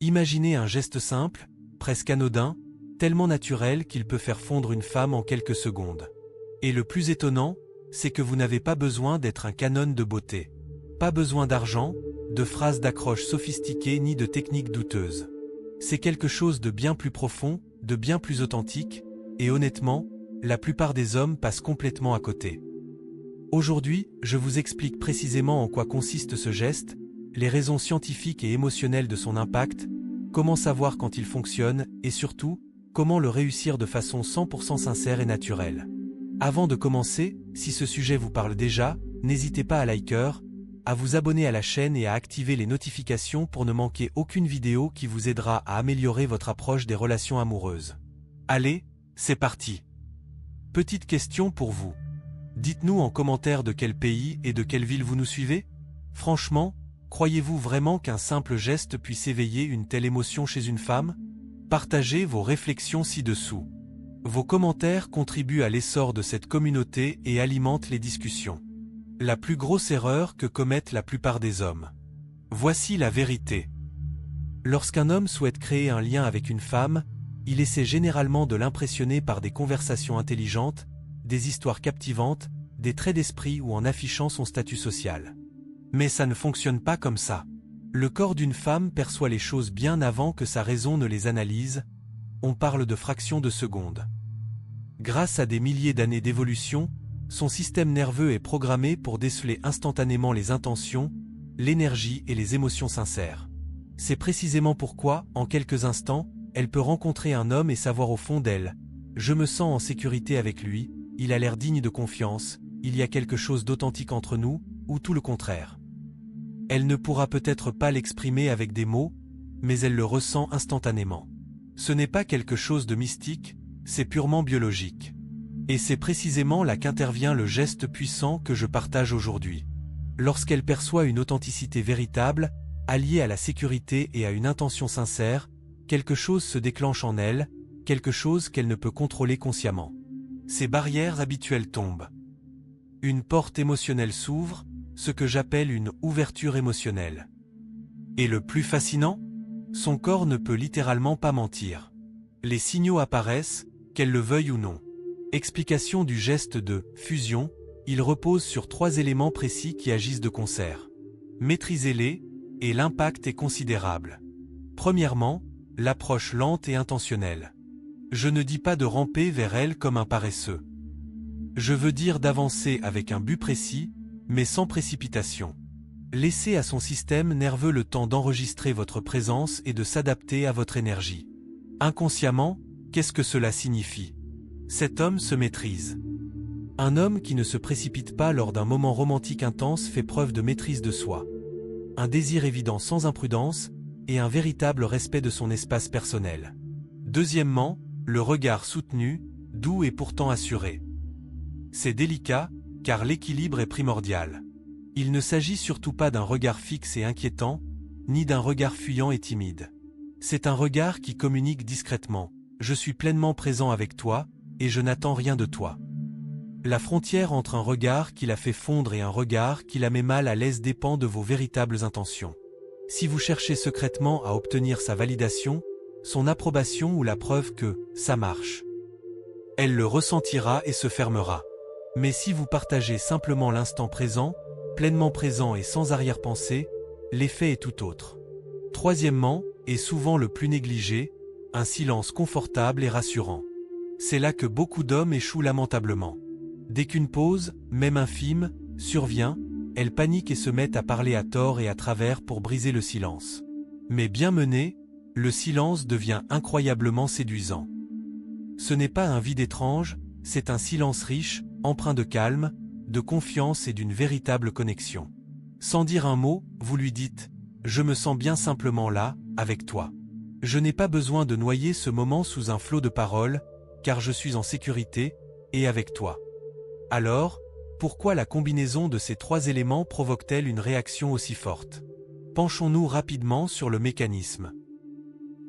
Imaginez un geste simple, presque anodin, tellement naturel qu'il peut faire fondre une femme en quelques secondes. Et le plus étonnant, c'est que vous n'avez pas besoin d'être un canon de beauté. Pas besoin d'argent, de phrases d'accroche sophistiquées ni de techniques douteuses. C'est quelque chose de bien plus profond, de bien plus authentique, et honnêtement, la plupart des hommes passent complètement à côté. Aujourd'hui, je vous explique précisément en quoi consiste ce geste, les raisons scientifiques et émotionnelles de son impact, comment savoir quand il fonctionne, et surtout, comment le réussir de façon 100% sincère et naturelle. Avant de commencer, si ce sujet vous parle déjà, n'hésitez pas à liker, à vous abonner à la chaîne et à activer les notifications pour ne manquer aucune vidéo qui vous aidera à améliorer votre approche des relations amoureuses. Allez, c'est parti! Petite question pour vous. Dites-nous en commentaire de quel pays et de quelle ville vous nous suivez. Franchement, croyez-vous vraiment qu'un simple geste puisse éveiller une telle émotion chez une femme? Partagez vos réflexions ci-dessous. Vos commentaires contribuent à l'essor de cette communauté et alimentent les discussions. La plus grosse erreur que commettent la plupart des hommes. Voici la vérité. Lorsqu'un homme souhaite créer un lien avec une femme, il essaie généralement de l'impressionner par des conversations intelligentes, des histoires captivantes, des traits d'esprit ou en affichant son statut social. Mais ça ne fonctionne pas comme ça. Le corps d'une femme perçoit les choses bien avant que sa raison ne les analyse. On parle de fractions de secondes. Grâce à des milliers d'années d'évolution, son système nerveux est programmé pour déceler instantanément les intentions, l'énergie et les émotions sincères. C'est précisément pourquoi, en quelques instants, elle peut rencontrer un homme et savoir au fond d'elle « Je me sens en sécurité avec lui, il a l'air digne de confiance, il y a quelque chose d'authentique entre nous » ou tout le contraire. Elle ne pourra peut-être pas l'exprimer avec des mots, mais elle le ressent instantanément. Ce n'est pas quelque chose de mystique, c'est purement biologique. Et c'est précisément là qu'intervient le geste puissant que je partage aujourd'hui. Lorsqu'elle perçoit une authenticité véritable, alliée à la sécurité et à une intention sincère, quelque chose se déclenche en elle, quelque chose qu'elle ne peut contrôler consciemment. Ses barrières habituelles tombent. Une porte émotionnelle s'ouvre, ce que j'appelle une ouverture émotionnelle. Et le plus fascinant, son corps ne peut littéralement pas mentir. Les signaux apparaissent, qu'elle le veuille ou non. Explication du geste de fusion, il repose sur 3 éléments précis qui agissent de concert. Maîtrisez-les, et l'impact est considérable. Premièrement, l'approche lente et intentionnelle. Je ne dis pas de ramper vers elle comme un paresseux. Je veux dire d'avancer avec un but précis, mais sans précipitation. Laissez à son système nerveux le temps d'enregistrer votre présence et de s'adapter à votre énergie. Inconsciemment, qu'est-ce que cela signifie? Cet homme se maîtrise. Un homme qui ne se précipite pas lors d'un moment romantique intense fait preuve de maîtrise de soi. Un désir évident sans imprudence, et un véritable respect de son espace personnel. Deuxièmement, le regard soutenu, doux et pourtant assuré. C'est délicat, car l'équilibre est primordial. Il ne s'agit surtout pas d'un regard fixe et inquiétant, ni d'un regard fuyant et timide. C'est un regard qui communique discrètement. Je suis pleinement présent avec toi, et je n'attends rien de toi. La frontière entre un regard qui la fait fondre et un regard qui la met mal à l'aise dépend de vos véritables intentions. Si vous cherchez secrètement à obtenir sa validation, son approbation ou la preuve que ça marche, elle le ressentira et se fermera. Mais si vous partagez simplement l'instant présent, pleinement présent et sans arrière-pensée, l'effet est tout autre. Troisièmement, et souvent le plus négligé, un silence confortable et rassurant. C'est là que beaucoup d'hommes échouent lamentablement. Dès qu'une pause, même infime, survient, elles paniquent et se mettent à parler à tort et à travers pour briser le silence. Mais bien mené, le silence devient incroyablement séduisant. Ce n'est pas un vide étrange, c'est un silence riche, empreint de calme, de confiance et d'une véritable connexion. Sans dire un mot, vous lui dites « Je me sens bien simplement là, avec toi. Je n'ai pas besoin de noyer ce moment sous un flot de paroles, car je suis en sécurité, et avec toi. » Alors, pourquoi la combinaison de ces 3 éléments provoque-t-elle une réaction aussi forte? Penchons-nous rapidement sur le mécanisme.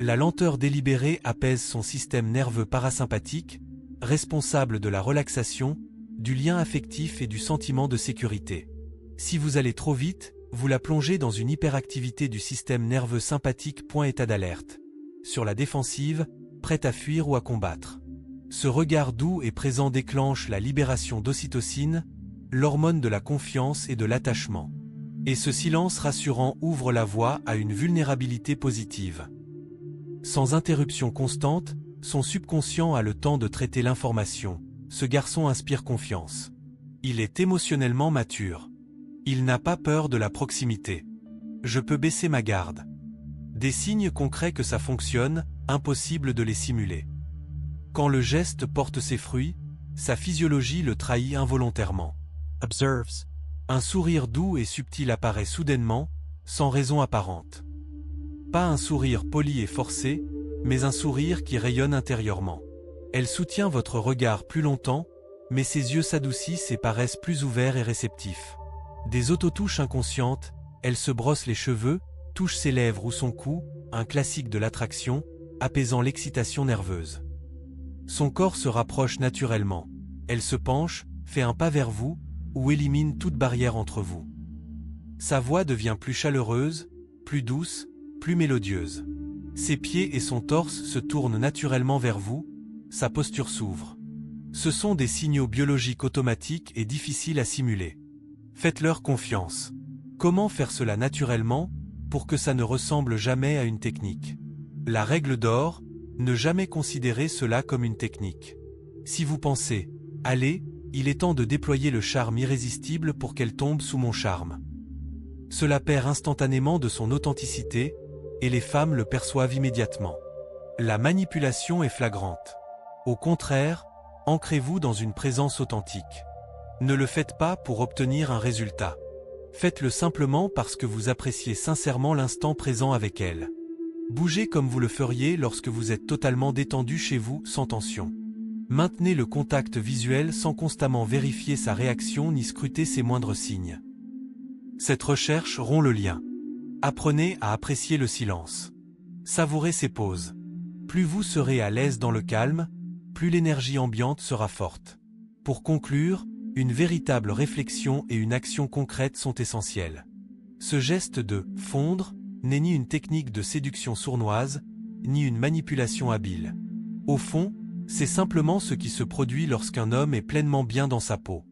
La lenteur délibérée apaise son système nerveux parasympathique, responsable de la relaxation, du lien affectif et du sentiment de sécurité. Si vous allez trop vite, Vous la plongez dans une hyperactivité du système nerveux sympathique. État d'alerte. Sur la défensive, prête à fuir ou à combattre. Ce regard doux et présent déclenche la libération d'ocytocine, l'hormone de la confiance et de l'attachement. Et ce silence rassurant ouvre la voie à une vulnérabilité positive. Sans interruption constante, son subconscient a le temps de traiter l'information. Ce garçon inspire confiance. Il est émotionnellement mature. Il n'a pas peur de la proximité. Je peux baisser ma garde. Des signes concrets que ça fonctionne, impossible de les simuler. Quand le geste porte ses fruits, sa physiologie le trahit involontairement. Observes. Un sourire doux et subtil apparaît soudainement, sans raison apparente. Pas un sourire poli et forcé, mais un sourire qui rayonne intérieurement. Elle soutient votre regard plus longtemps, mais ses yeux s'adoucissent et paraissent plus ouverts et réceptifs. Des autotouches inconscientes, elle se brosse les cheveux, touche ses lèvres ou son cou, un classique de l'attraction, apaisant l'excitation nerveuse. Son corps se rapproche naturellement. Elle se penche, fait un pas vers vous, ou élimine toute barrière entre vous. Sa voix devient plus chaleureuse, plus douce, plus mélodieuse. Ses pieds et son torse se tournent naturellement vers vous, sa posture s'ouvre. Ce sont des signaux biologiques automatiques et difficiles à simuler. Faites-leur confiance. Comment faire cela naturellement, pour que ça ne ressemble jamais à une technique? La règle d'or, ne jamais considérer cela comme une technique. Si vous pensez « Allez, il est temps de déployer le charme irrésistible pour qu'elle tombe sous mon charme », cela perd instantanément de son authenticité, et les femmes le perçoivent immédiatement. La manipulation est flagrante. Au contraire, ancrez-vous dans une présence authentique. Ne le faites pas pour obtenir un résultat. Faites-le simplement parce que vous appréciez sincèrement l'instant présent avec elle. Bougez comme vous le feriez lorsque vous êtes totalement détendu chez vous, sans tension. Maintenez le contact visuel sans constamment vérifier sa réaction ni scruter ses moindres signes. Cette recherche rompt le lien. Apprenez à apprécier le silence. Savourez ses pauses. Plus vous serez à l'aise dans le calme, plus l'énergie ambiante sera forte. Pour conclure, une véritable réflexion et une action concrète sont essentielles. Ce geste de « fondre » n'est ni une technique de séduction sournoise, ni une manipulation habile. Au fond, c'est simplement ce qui se produit lorsqu'un homme est pleinement bien dans sa peau.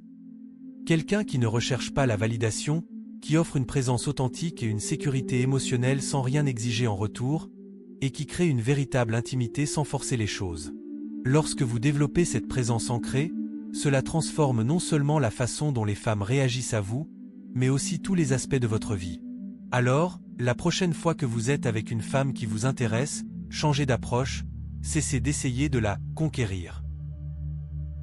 Quelqu'un qui ne recherche pas la validation, qui offre une présence authentique et une sécurité émotionnelle sans rien exiger en retour, et qui crée une véritable intimité sans forcer les choses. Lorsque vous développez cette présence ancrée, cela transforme non seulement la façon dont les femmes réagissent à vous, mais aussi tous les aspects de votre vie. Alors, la prochaine fois que vous êtes avec une femme qui vous intéresse, changez d'approche, cessez d'essayer de la conquérir.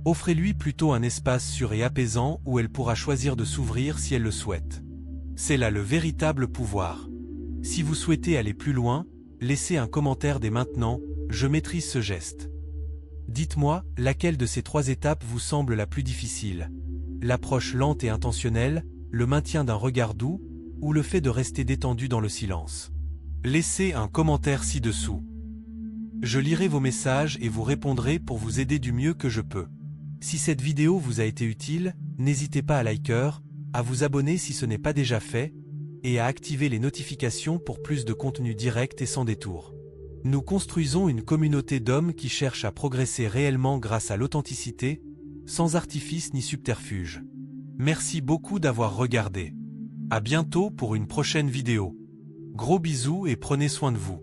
Offrez-lui plutôt un espace sûr et apaisant où elle pourra choisir de s'ouvrir si elle le souhaite. C'est là le véritable pouvoir. Si vous souhaitez aller plus loin, laissez un commentaire dès maintenant, je maîtrise ce geste. Dites-moi, laquelle de ces 3 étapes vous semble la plus difficile? L'approche lente et intentionnelle, le maintien d'un regard doux, ou le fait de rester détendu dans le silence? Laissez un commentaire ci-dessous. Je lirai vos messages et vous répondrai pour vous aider du mieux que je peux. Si cette vidéo vous a été utile, n'hésitez pas à liker, à vous abonner si ce n'est pas déjà fait, et à activer les notifications pour plus de contenu direct et sans détour. Nous construisons une communauté d'hommes qui cherchent à progresser réellement grâce à l'authenticité, sans artifice ni subterfuge. Merci beaucoup d'avoir regardé. À bientôt pour une prochaine vidéo. Gros bisous et prenez soin de vous.